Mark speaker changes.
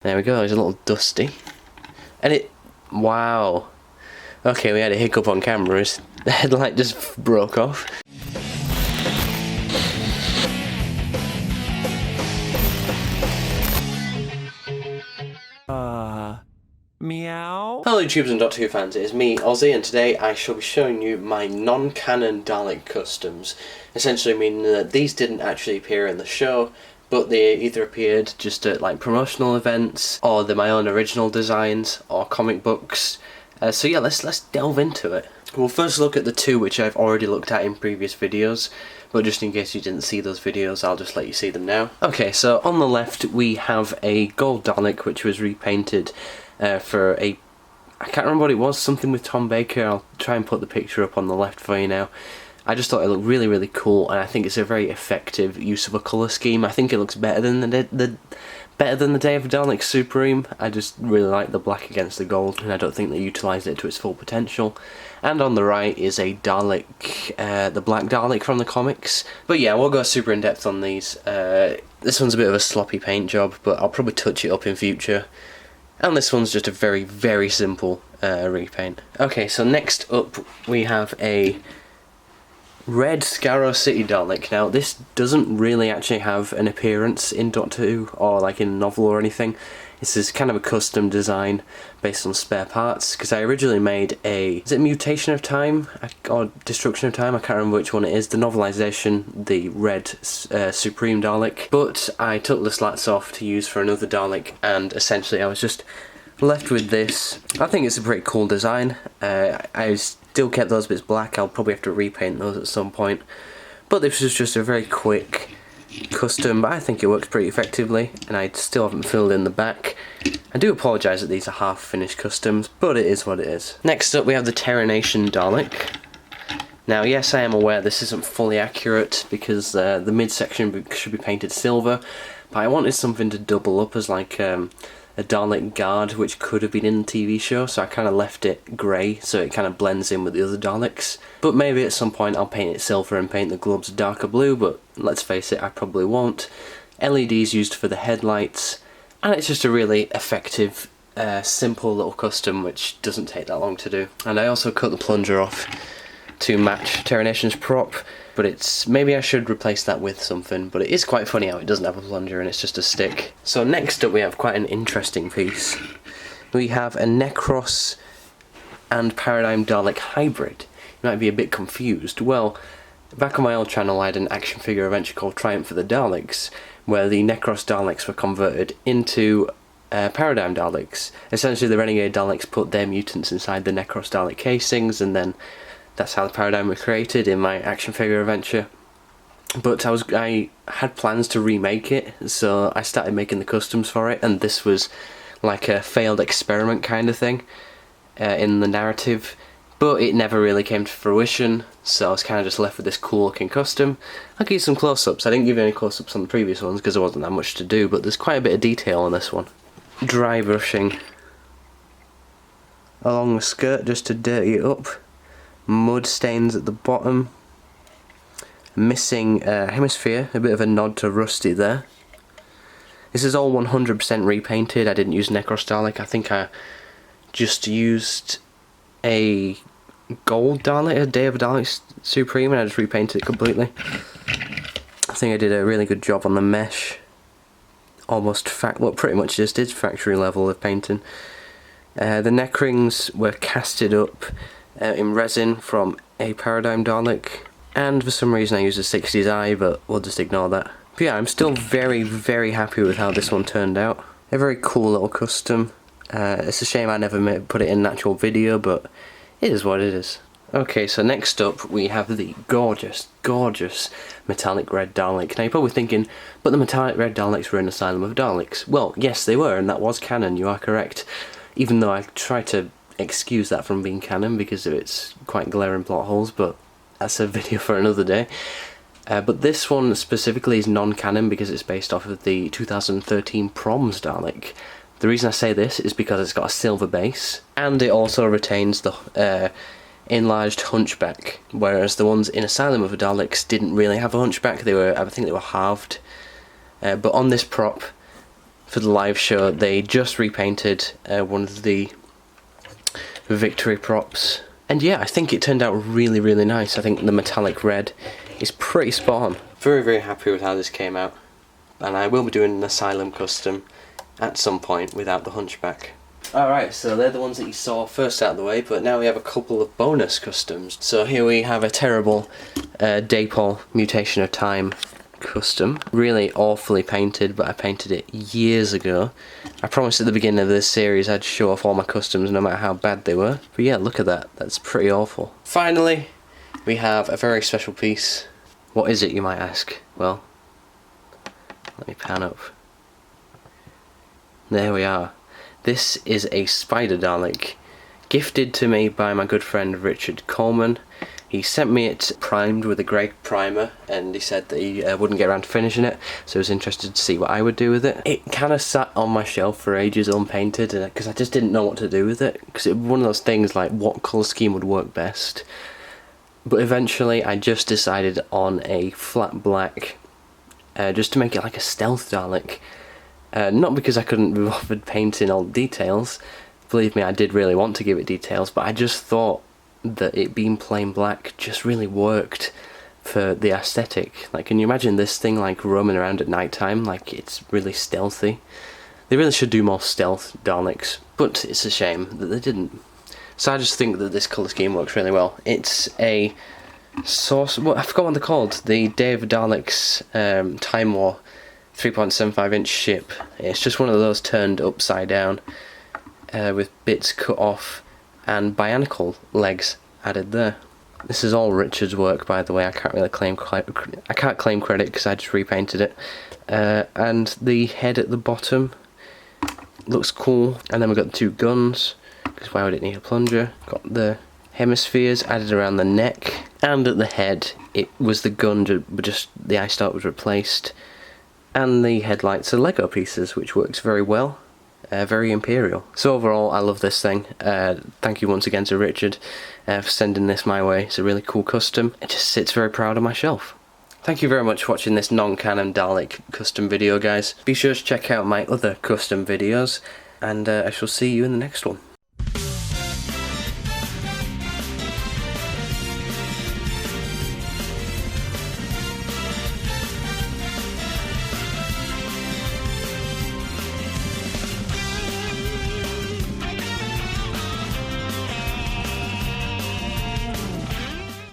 Speaker 1: There we go, it's a little dusty. And it... wow. Okay, we had a hiccup on cameras. The headlight just broke off.
Speaker 2: Meow.
Speaker 1: Hello YouTubers and Doctor Who fans, it is me, Ozzy, and today I shall be showing you my non-canon Dalek customs. Essentially meaning that these didn't actually appear in the show, but they either appeared just at like promotional events, or they're my own original designs, or comic books. So yeah, let's delve into it. We'll first look at the two which I've already looked at in previous videos, but just in case you didn't see those videos, I'll just let you see them now. Okay, so on the left we have a gold Dalek which was repainted for a... I can't remember what it was, something with Tom Baker. I'll try and put the picture up on the left for you now. I just thought it looked really, really cool, and I think it's a very effective use of a colour scheme. I think it looks better than the Day of Dalek Supreme. I just really like the black against the gold, and I don't think they utilised it to its full potential. And on the right is a Dalek, the black Dalek from the comics. But yeah, we'll go super in depth on these. This one's a bit of a sloppy paint job, but I'll probably touch it up in future. And this one's just a very, very simple repaint. Okay, so next up we have a red Scaro City Dalek. Now this doesn't really actually have an appearance in Doctor Who or like in a novel or anything. This is kind of a custom design based on spare parts, because I originally made a... is it Mutation of Time? Or Destruction of Time? I can't remember which one it is. The novelisation, the red Supreme Dalek. But I took the slats off to use for another Dalek, and essentially I was just left with this. I think it's a pretty cool design. I still kept those bits black. I'll probably have to repaint those at some point. But this was just a very quick custom, but I think it works pretty effectively, and I still haven't filled in the back. I do apologise that these are half finished customs, but it is what it is. Next up we have the Terranation Dalek. Now yes, I am aware this isn't fully accurate because the midsection should be painted silver, but I wanted something to double up as like a Dalek guard, which could have been in the TV show, so I kind of left it grey so it kind of blends in with the other Daleks. But maybe at some point I'll paint it silver and paint the globes a darker blue, but let's face it, I probably won't. LEDs used for the headlights, and it's just a really effective, simple little custom which doesn't take that long to do. And I also cut the plunger off to match Terranation's prop, but it's... maybe I should replace that with something, but it is quite funny how it doesn't have a plunger and it's just a stick. So next up we have quite an interesting piece. We have a Necros and Paradigm Dalek hybrid. You might be a bit confused. Well, back on my old channel I had an action figure adventure called Triumph of the Daleks, where the Necros Daleks were converted into Paradigm Daleks. Essentially the Renegade Daleks put their mutants inside the Necros Dalek casings, and then that's how the Paradigm were created in my action figure adventure. But I had plans to remake it, so I started making the customs for it, and this was like a failed experiment kind of thing in the narrative, but it never really came to fruition, so I was kind of just left with this cool looking custom. I'll give you some close-ups. I didn't give you any close-ups on the previous ones because there wasn't that much to do, but there's quite a bit of detail on this one. Dry brushing along the skirt just to dirty it up. Mud stains at the bottom. Missing hemisphere, a bit of a nod to Rusty there. This is all 100% repainted. I didn't use Necros Dalek. I think I just used a gold Dalek, a Day of Dalek Supreme, and I just repainted it completely. I think I did a really good job on the mesh. Almost well, pretty much just is factory level of painting. The neck rings were casted up in resin from a Paradigm Dalek, and for some reason I used a 60s eye, but we'll just ignore that. But yeah, I'm still very, very happy with how this one turned out. A very cool little custom. It's a shame I never put it in an actual video, but it is what it is. Okay, so next up we have the gorgeous, gorgeous metallic red Dalek. Now you're probably thinking, but the metallic red Daleks were in Asylum of Daleks. Well, yes they were, and that was canon, you are correct. Even though I try to excuse that from being canon because of its quite glaring plot holes, but that's a video for another day. But this one specifically is non-canon because it's based off of the 2013 Proms Dalek. The reason I say this is because it's got a silver base, and it also retains the enlarged hunchback, whereas the ones in Asylum of the Daleks didn't really have a hunchback. They were, I think they were halved. But on this prop, for the live show, they just repainted one of the victory props. And yeah, I think it turned out really, really nice. I think the metallic red is pretty spot on. Very, very happy with how this came out. And I will be doing an Asylum custom at some point without the Hunchback. Alright, so they're the ones that you saw first out of the way, but now we have a couple of bonus customs. So here we have a terrible Dapol Mutation of Time custom. Really awfully painted, but I painted it years ago. I promised at the beginning of this series I'd show off all my customs no matter how bad they were. But yeah, look at that. That's pretty awful. Finally, we have a very special piece. What is it, you might ask? Well, let me pan up. There we are. This is a Spider Dalek, gifted to me by my good friend Richard Coleman. He sent me it primed with a grey primer, and he said that he wouldn't get around to finishing it, so I was interested to see what I would do with it. It kind of sat on my shelf for ages unpainted, because I just didn't know what to do with it, because it was one of those things like what colour scheme would work best. But eventually I just decided on a flat black, just to make it like a stealth Dalek. Not because I couldn't be bothered painting all the details. Believe me, I did really want to give it details, but I just thought that it being plain black just really worked for the aesthetic. Like, can you imagine this thing like roaming around at night time? Like, it's really stealthy. They really should do more stealth Daleks, but it's a shame that they didn't. So I just think that this colour scheme works really well. It's a source, well, I forgot what they're called, the Day of Daleks Time War 3.75 inch ship. It's just one of those turned upside down with bits cut off and bionicle legs added there. This is all Richard's work, by the way. I can't really claim credit because I just repainted it. And the head at the bottom looks cool. And then we've got the two guns, because why would it need a plunger? Got the hemispheres added around the neck, and at the head it was the gun, but just the eye stalk was replaced. And the headlights are Lego pieces, which works very well. Very imperial. So overall, I love this thing. Thank you once again to Richard for sending this my way. It's a really cool custom. It just sits very proud on my shelf. Thank you very much for watching this non-canon Dalek custom video, guys. Be sure to check out my other custom videos, and I shall see you in the next one.